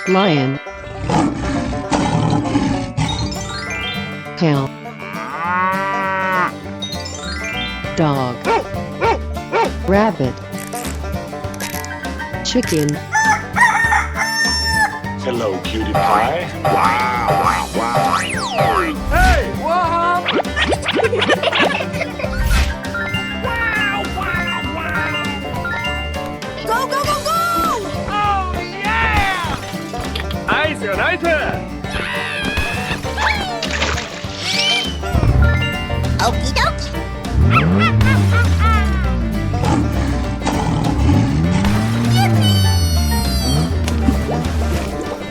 Lion. Cow. Dog. Rabbit. Chicken. Hello, cutie pie. Wow, wow, wow. Hey, what happened? Wow, wow, wow. Go, go, go, go! Oh, yeah! Nice, nice. Okie dokie.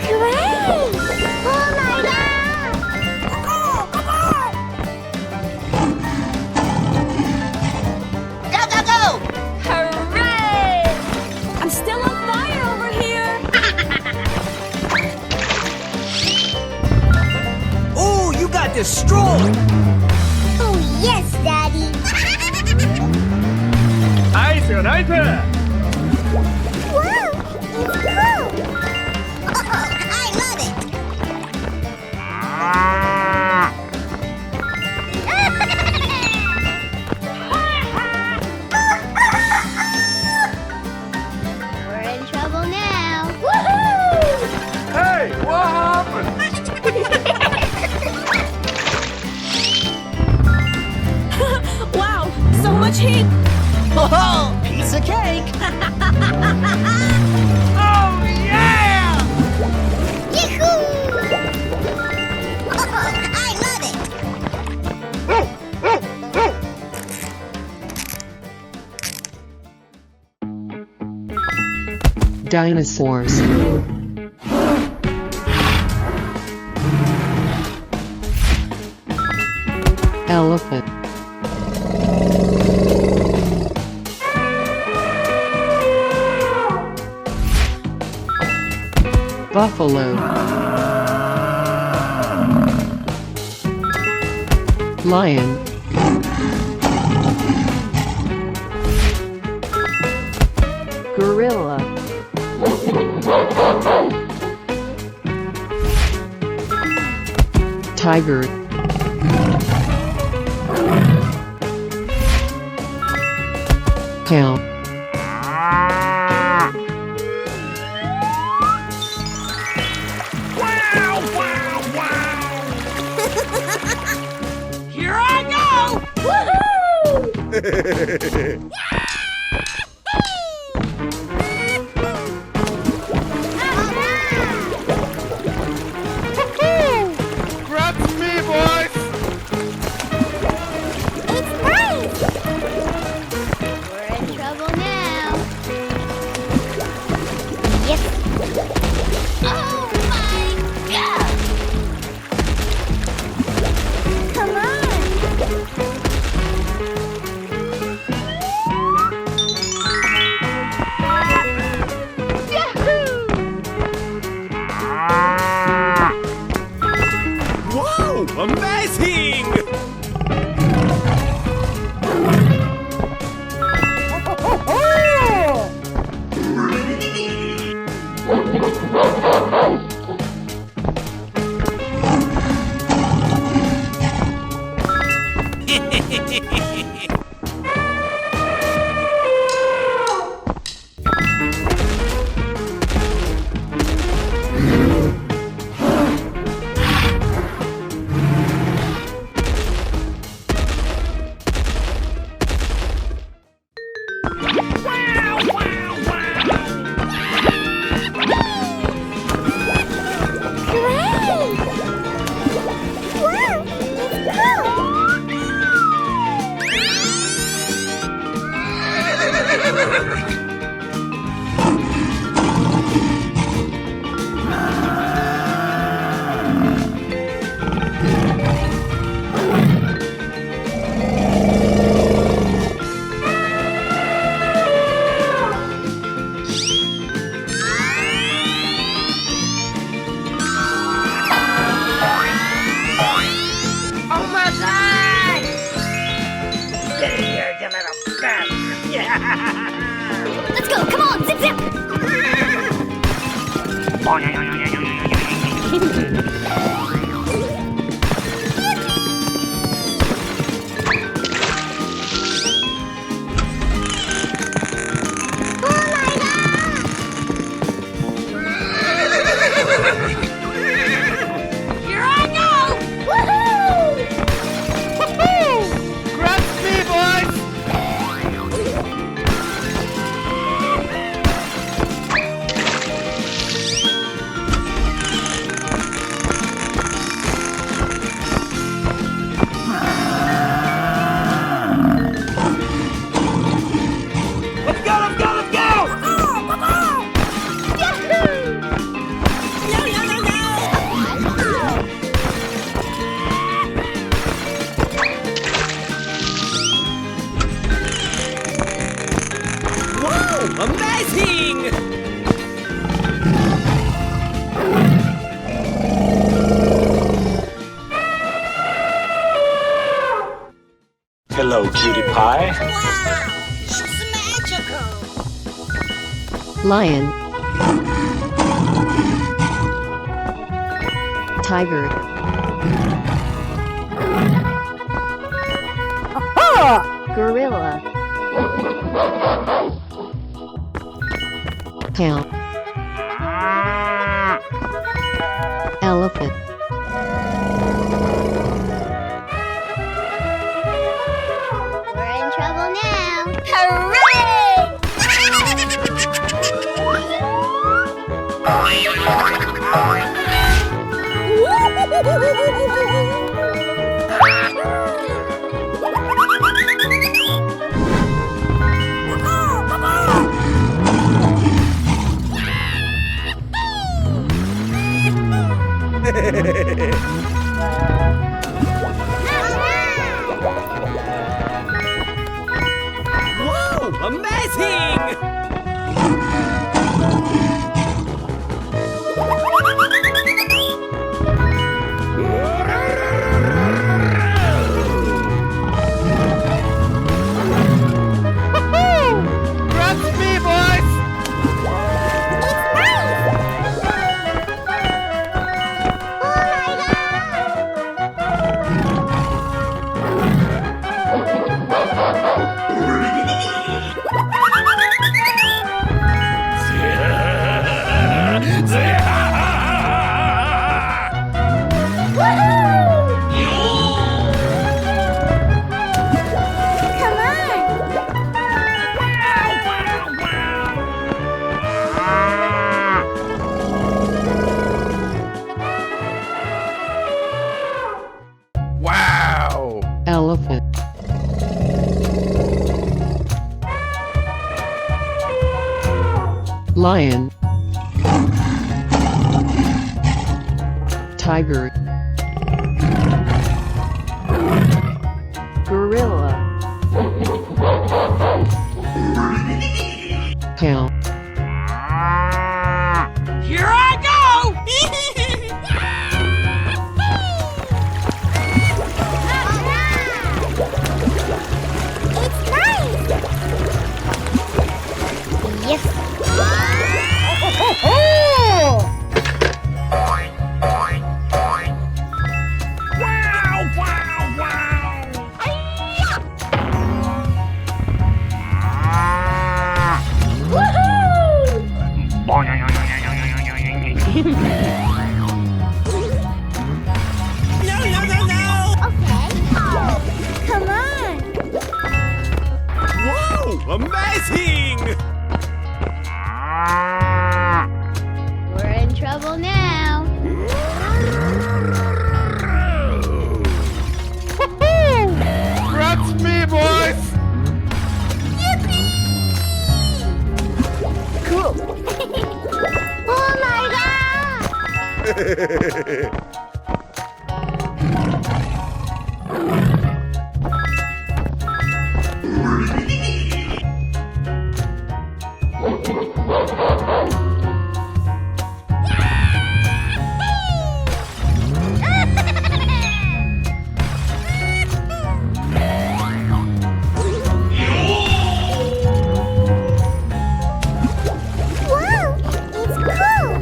Great! Oh my God! Go, go, go! Hooray! I'm still on fire over here. Oh, you got destroyed! Oh yes, Daddy. Nice, nice. Wow, it's cool. Oh, I love it. We're in trouble now. Woohoo! Hey, what happened? Wow, so much heat. Oh, piece of cake! Oh, yeah! Yahoo! Oh, I love it. Dinosaurs. Elephant. Buffalo. Lion. Gorilla. Tiger. Cow. Wow, wow, wow! Here I go! Grab me, boys! It's nice. We're in trouble now. Yep. Oh my God! Come on. Whoa, amazing! Here I go! Woohoo! Grab me, boys! Let's go, let's go, let's go! Wow, amazing! Hello, cutie pie. Wow! It's magical! Lion. Tiger. Gorilla. Cow. Elephant. We're in trouble now. Hooray! Wow, amazing! Grab me, boys! Come on! Wow! Elephant. Lion. Tiger. Gorilla. Cow. Here I go! It's nice! Yes! No, no, no, no! Okay. Come on! Wow, amazing! We're in trouble now. Grab me, boys! Cool. Oh my god! Wow, it's cool.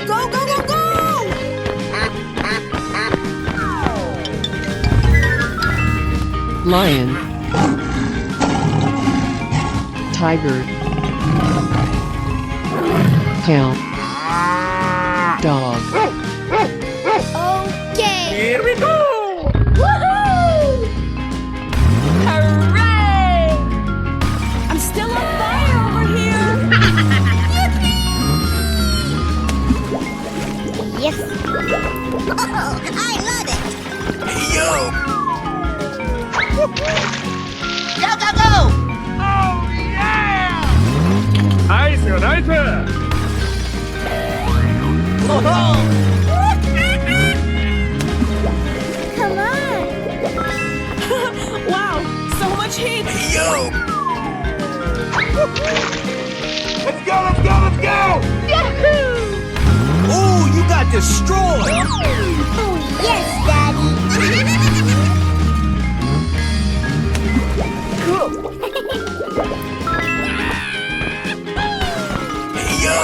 Go, go, go, go! Lion, tiger, cow, dog, Okay. Here we go! Woohoo! Hooray! I'm still on fire over here. Yes. Oh, I love it. Yo! Go, go, go! Oh, yeah! Nice, nice! Come on. Wow, so much heat. Yo! Let's go, let's go, let's go! Yahoo! Ooh, you got destroyed! Oh, yes, Daddy. Cool. Yo!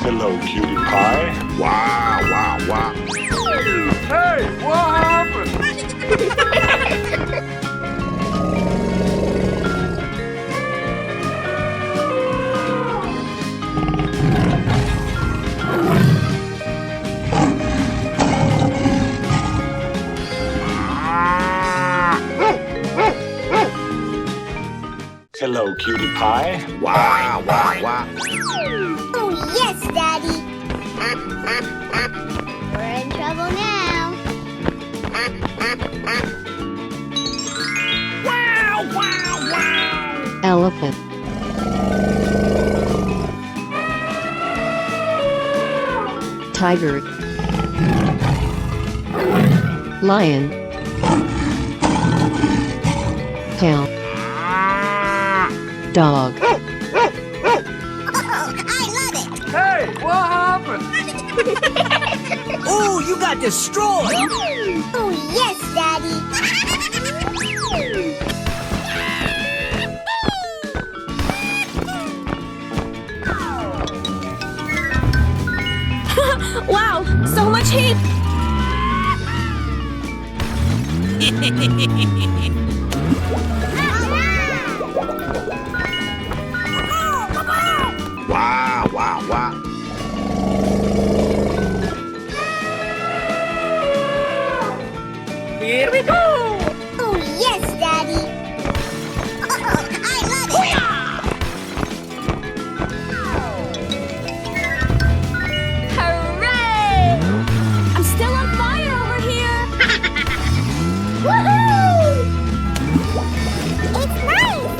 Hello, cutie pie. Wow, wow, wow. Hey, what happened? Hello, cutie pie. Wow, wow, wow. Oh, yes, Daddy. We're in trouble now. Wow, wow, wow. elephant, tiger, lion, cow, dog, Oh, I love it. Hey, what happened? Ooh, you got destroyed! Oh, yes, Daddy. Wow, so much heat. Wow, wow, wow. Here we go! Oh, yes, Daddy. Oh, I love it. Hooray! I'm still on fire over here. Woohoo! It's nice.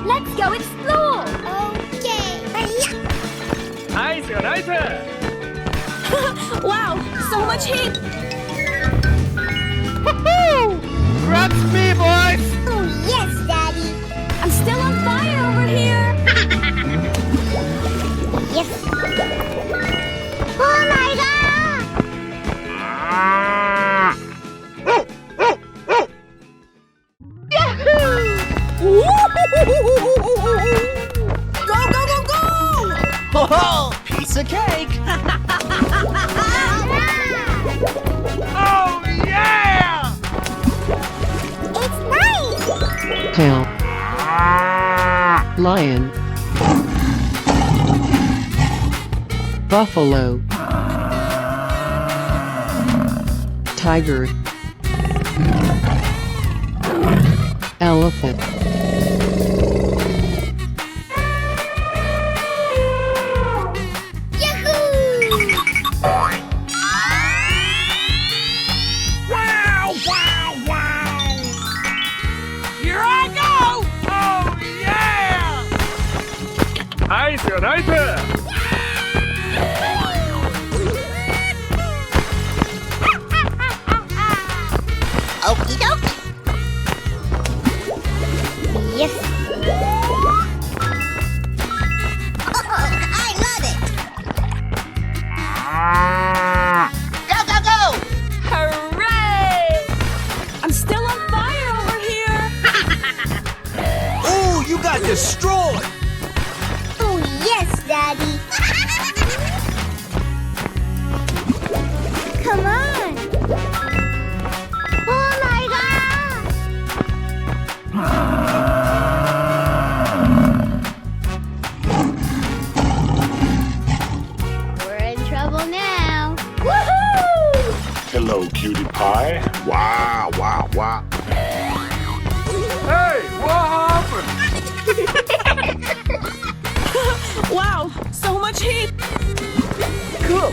Let's go explore. Okay. Nice, nice! Wow, so much heat. That's me, boys! Oh, yes, Daddy. I'm still on fire over here. Yes. Oh, my God. Go, go, go, go! Oh, piece of cake! Oh, yeah! It's nice. cow, lion, buffalo, tiger, elephant, Wow, wow, wow! Here I go! Oh, yeah! Nice, nice! Okie dokie. Yes. Oh, I love it. Go, go, go! Hooray! destroyed! Oh, yes, Daddy. Come on. Oh, my God. We're in trouble now. Woohoo! Hello, cutie pie. Wow, wow, wow. Hey, what happened? Wow, so much heat! Cool.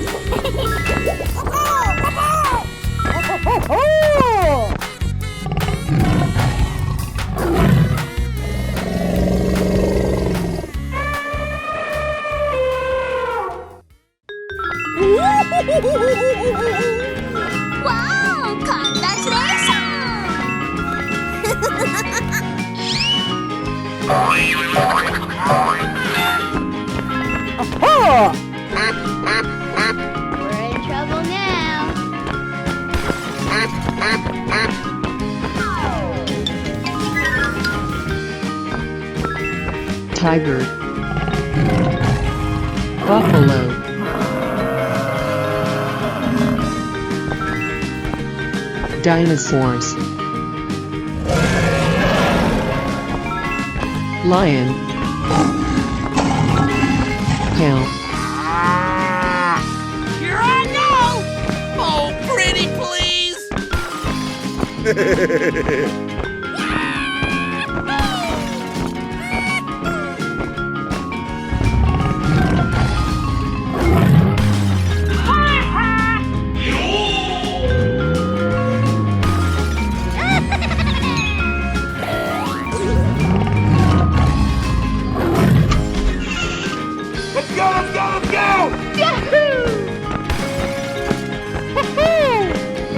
Wow, congratulations! We're in trouble now. Tiger. Buffalo. Dinosaurs. Lion. Cow. Here I go! Oh, pretty please! Let's go, let's go, let's go! Yahoo!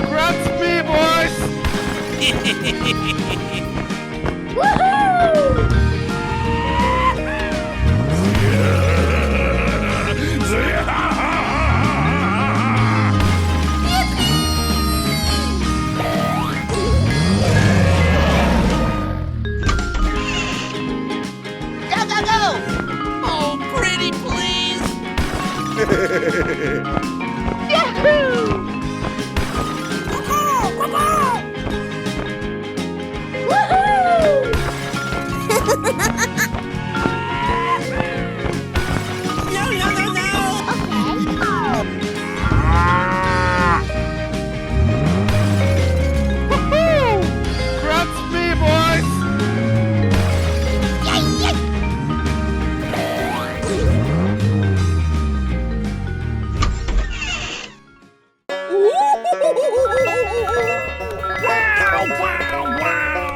Grab me, boys! Woohoo! Go, go, go! Oh, pretty please! Yahoo! Woohoo! No, no, no, no! Okay. Grab me, boys! Yay, yay. Wow, wow, wow.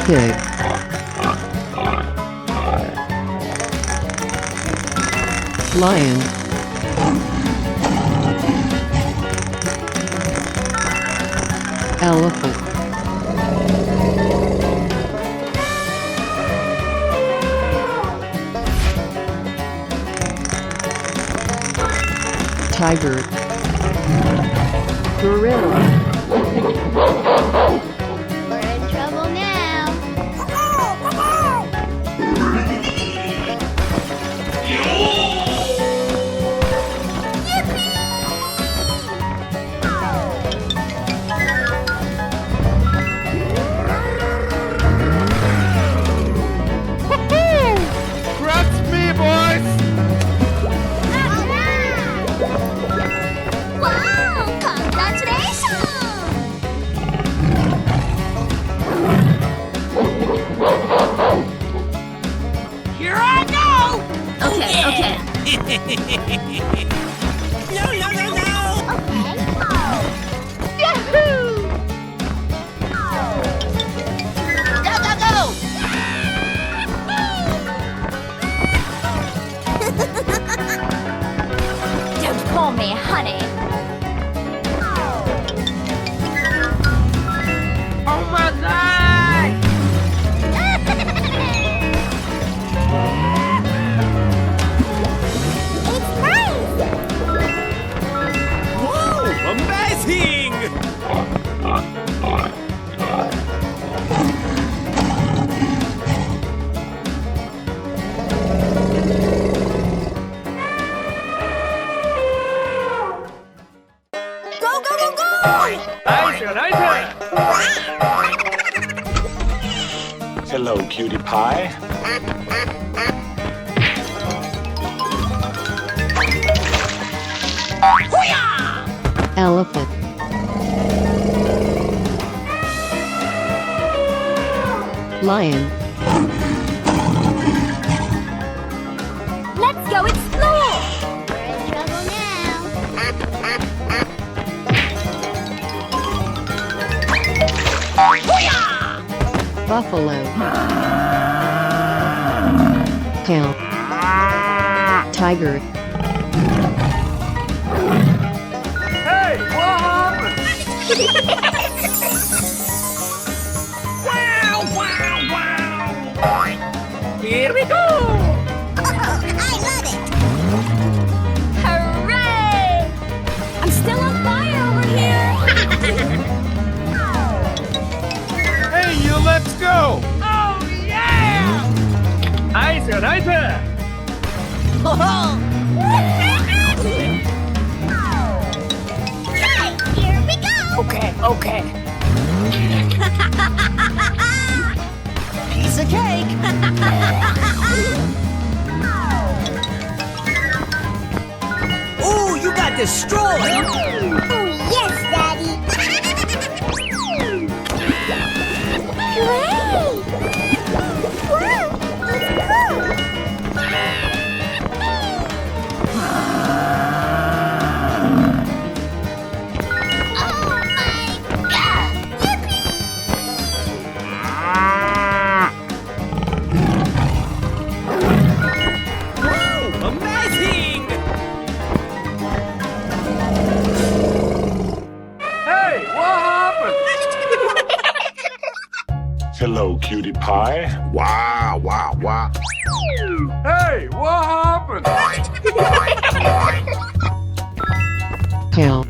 Pig. Lion. Elephant. Tiger. Gorilla. We're in trouble now. Grab me, boys! Wow! Congratulations! Here I go! Okay, okay. No, no, no, no! Okay. Yahoo! Go, go, go! Don't call me honey. Oh my God! It's nice! Hello, cutie pie. Elephant. Lion. Let's go explore! We're in trouble now. Buffalo. Cow. Tiger. Hey, what happened? Here we go! I love it! Hooray! I'm still on fire over here! Hey, you, let's go! Oh, yeah! Nice, nice. Hey, here we go! Okay. Piece of cake. Ooh, you got destroyed. Oh, yes, Daddy! Hooray! Wow, that's cool! Oh my God! Yippee! Amazing! Hey, what happened? Hello, cutie pie. Wow, wow, wow. Hey, what happened? Cow.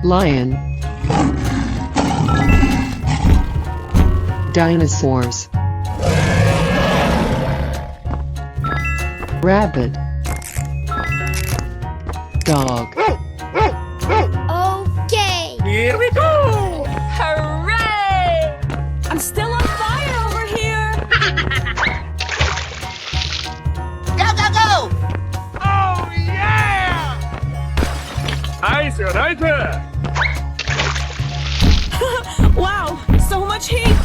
Lion. Dinosaurs. Rabbit. Dog. Okay! Here we go! Hooray! I'm still on fire over here! Go, go, go! Oh, yeah! Nice, nice. Wow, so much heat!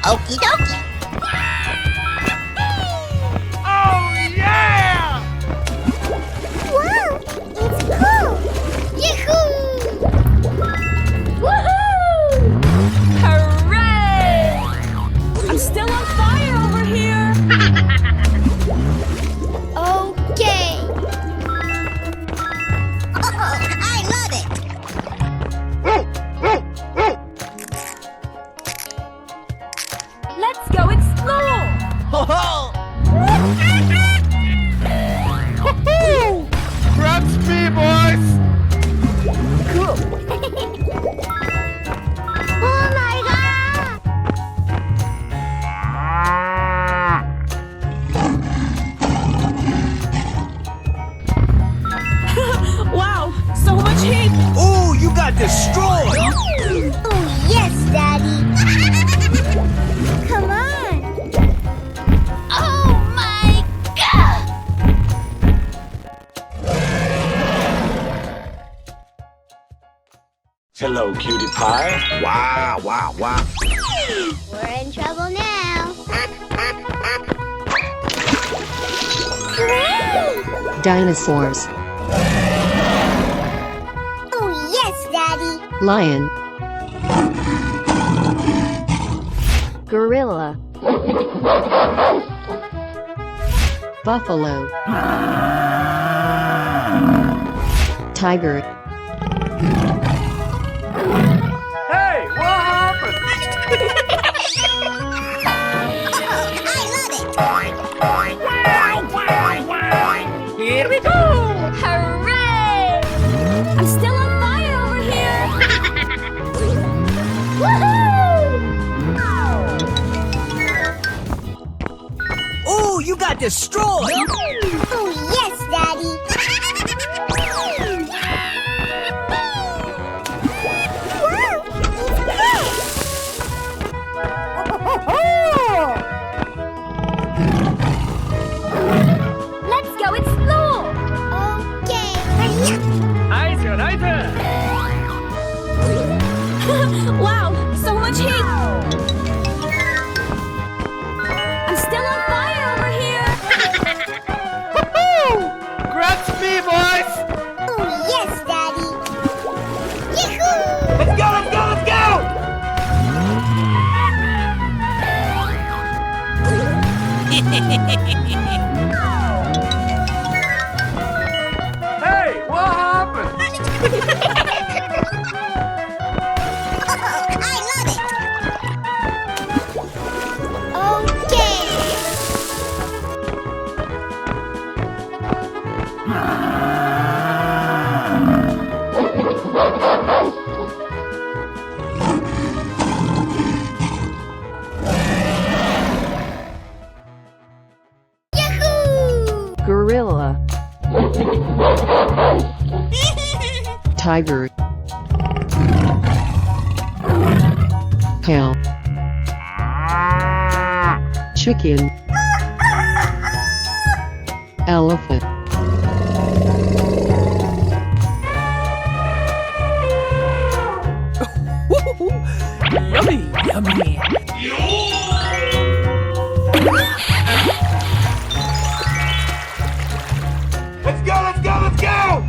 Okie dokie! Oh, yeah! Wow! It's cool! Yahoo! Woohoo! Hooray! I'm still on fire over here! Okay! Oh, I love it! Let's go explore! Ho ho! Grab speed, boys! Cool! Oh my God! Wow, so much heat! Ooh, you got destroyed! Oh yes, Daddy! Come on! Oh my God! Hello, cutie pie. Wow, wow, wow. We're in trouble now. Hooray! Dinosaurs. Oh yes, Daddy! Lion. Gorilla. Buffalo. Tiger. Hey, what happened? Here we go! Hooray! I'm still on fire over here! Woohoo! Ooh, you got destroyed! Oh yes, Daddy! Gorilla. Tiger. Cow. Chicken. Elephant. Yummy, yummy. Let's go, let's go, let's go!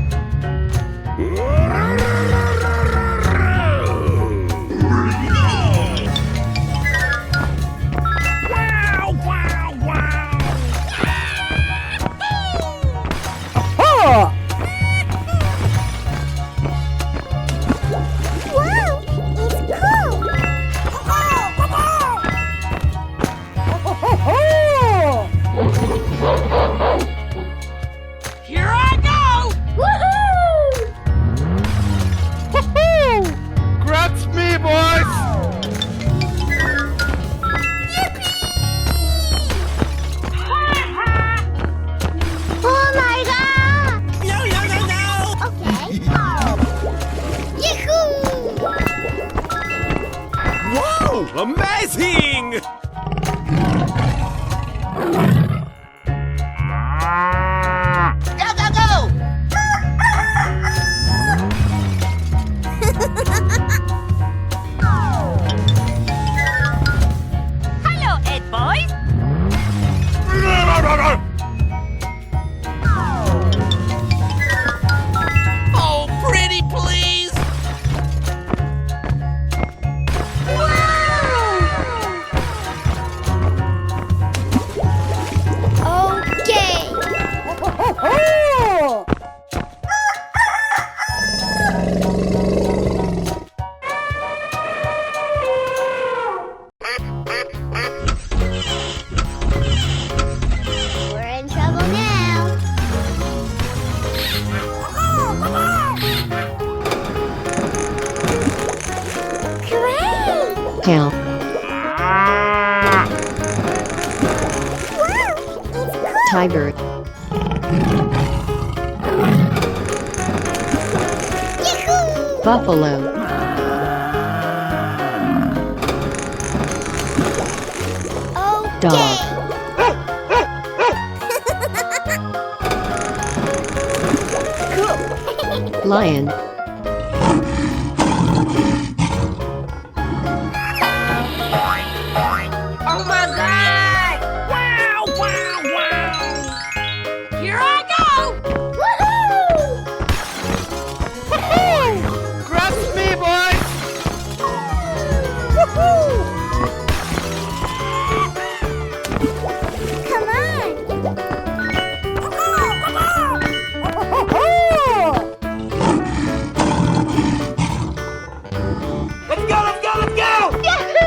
Wow, wow, wow. Aha! Wow, it's cool. Here I go! Woohoo! Grabs me, boys! Oh my god! No, no, no, no! Okay. Yahoo! Whoa! Amazing! Go, go, go! Hello, Ed boys. Oh, pretty please! Okay. We're in trouble now. Great! Cow. Tiger. Yahoo! Buffalo. Okay. Dog. Lion. Oh my god! Wow, wow, wow! Here I go! Woohoo! Grabs me, boys! Come on! Let's go, let's go, let's go! Yahoo!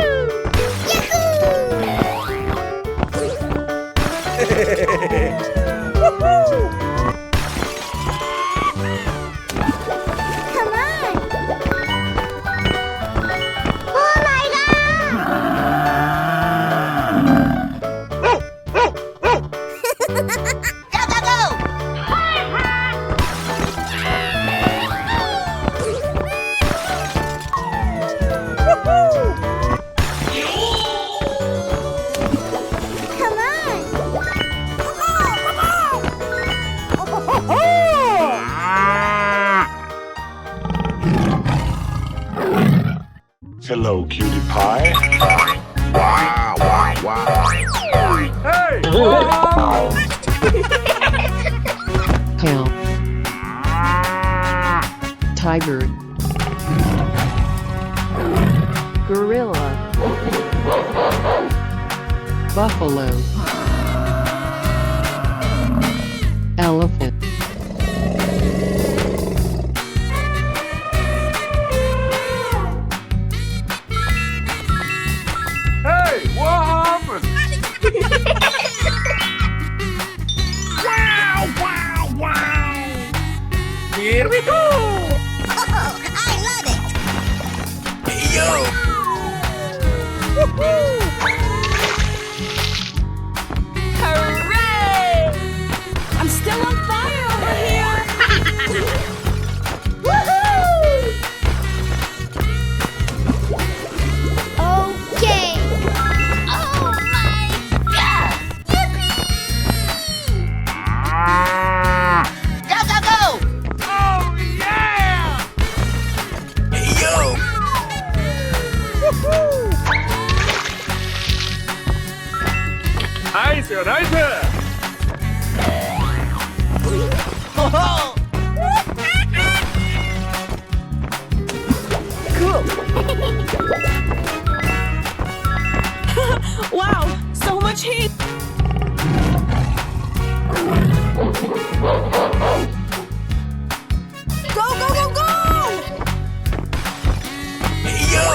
Come on! Oh my god! Go, go, go! Come on! Hello, cutie pie. Wow, wow, wow. Hey! Cow. Tiger. Gorilla. Buffalo. Elephant. Hey, what happened? Wow, wow, wow! Here we go! Oh, Nice, nice. Wow, so much heat! Go, go, go, go! Yo!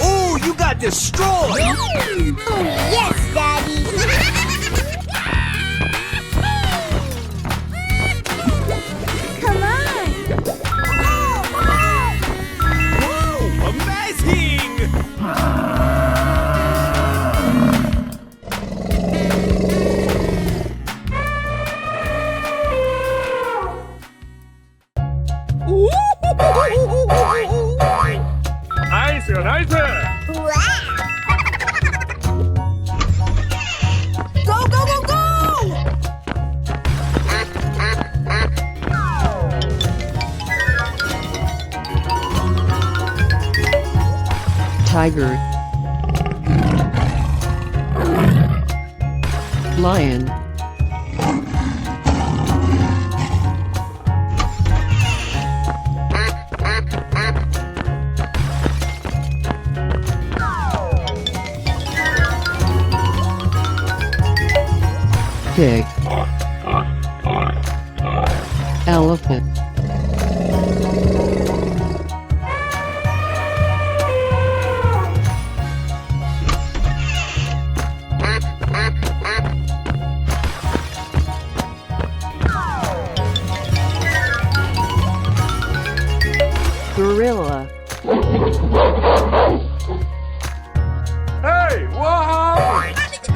Ooh, you got destroyed! Yes, Daddy! Come on! Whoa, amazing! Nice, nice. Go, go, go, go! Tiger, lion, pig, elephant, gorilla, Hey, what happened?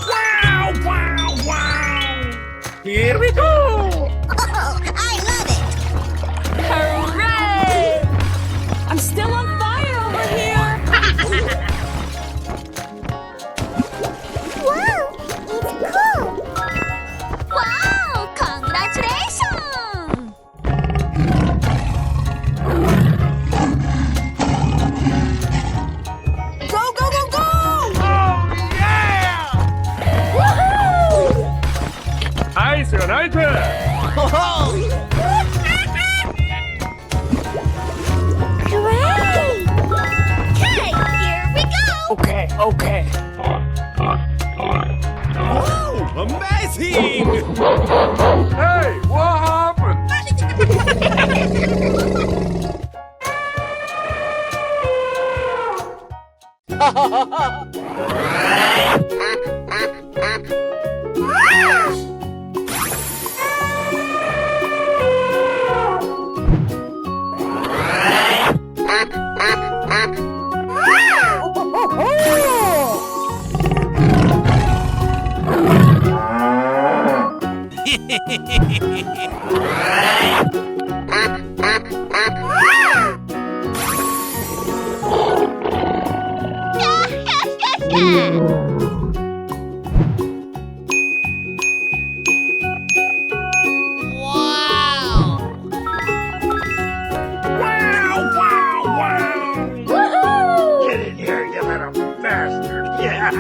Wow, wow, wow. Here we go. I love it! Hooray! I'm still on fire over here! Wow! It's cool! Wow! Congratulations! Go, go, go, go! Oh, yeah. Woohoo! Nice, nice. Hooray! Okay, here we go! Okay, okay. Whoa, amazing! Hey, what happened? Wow, wow, wow. Get in here, you little bastard. Yeah.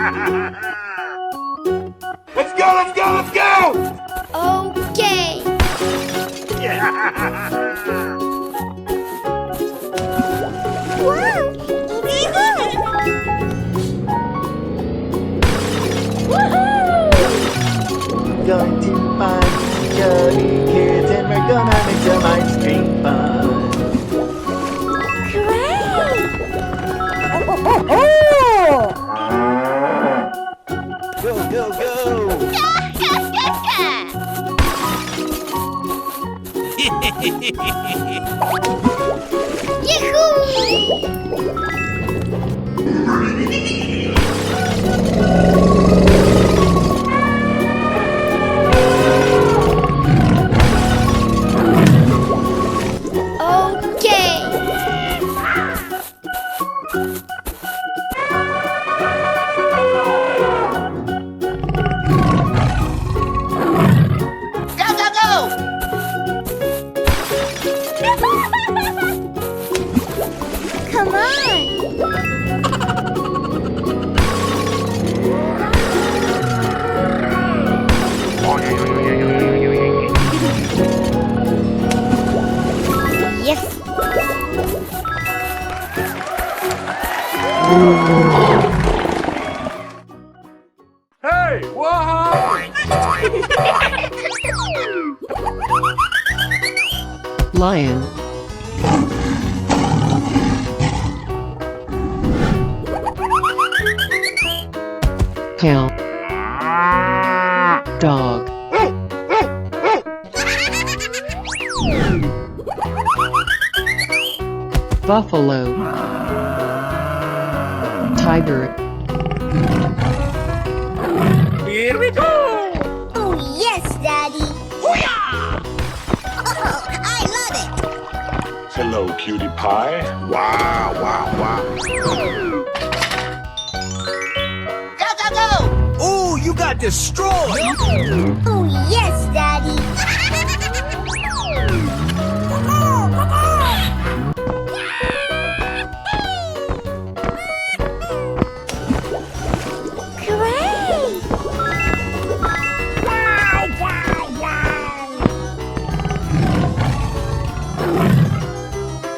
Let's go, let's go, let's go. Okay. Yeah. Wow! Going to find some jolly kids and we're gonna make some ice cream fun. Go, go, go! Okay. Go, go, go! Come on. Hey, what happened? Lion. Cow. Dog. Buffalo. Tiger. Here we go! Oh, yes, Daddy. Oh, I love it. Hello, cutie pie. Wow, wow, wow. Go, go, go. Ooh, you got destroyed! Oh, yes, Daddy. Great! Wow, wow, wow.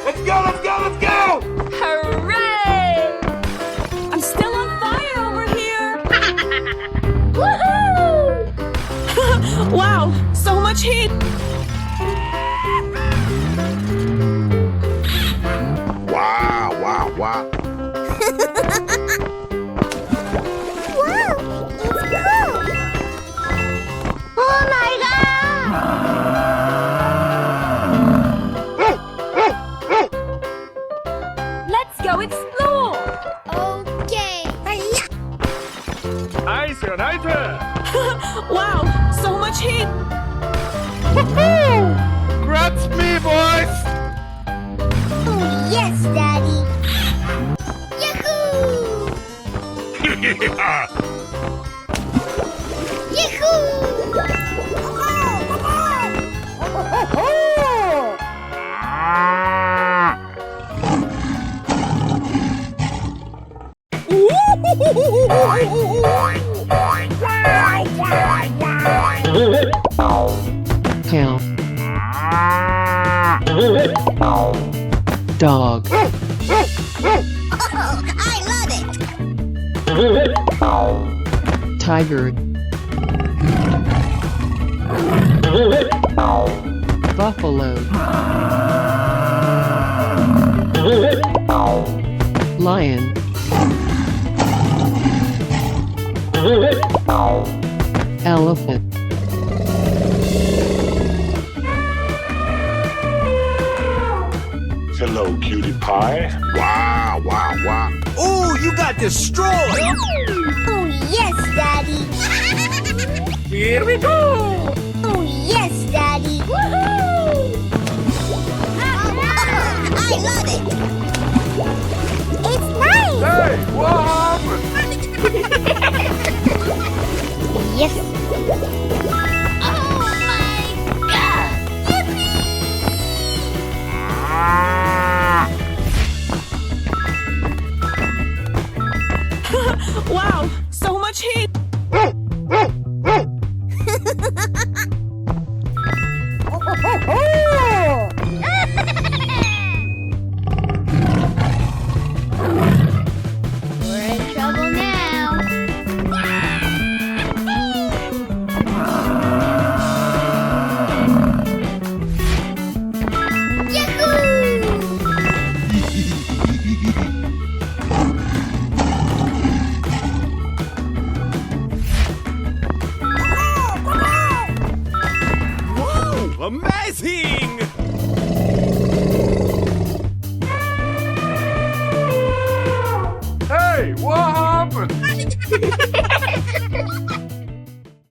Let's go, let's go, let's go! Hooray! I'm still on fire over here. Woohoo! Wow, so much heat! Wow, wow, wow. Wow, it's cool. Oh my God! Let's go explore. Okay. Nice, nice. Wow, so much heat! Grabs me, boys! Oh yes, Daddy. Yahoo! Cow. Dog. Oh, I love it. Tiger. Buffalo. Lion. Elephant. Hello, cutie pie. Wow, wow, wow. Ooh, you got destroyed! Oh yes, Daddy. Here we go! Oh yes, Daddy. Woohoo! I love it. It's nice. Hey, what happened? Yes. Oh my God! Yippee! Wow, so much heat! We're in trouble now. Whoa, amazing!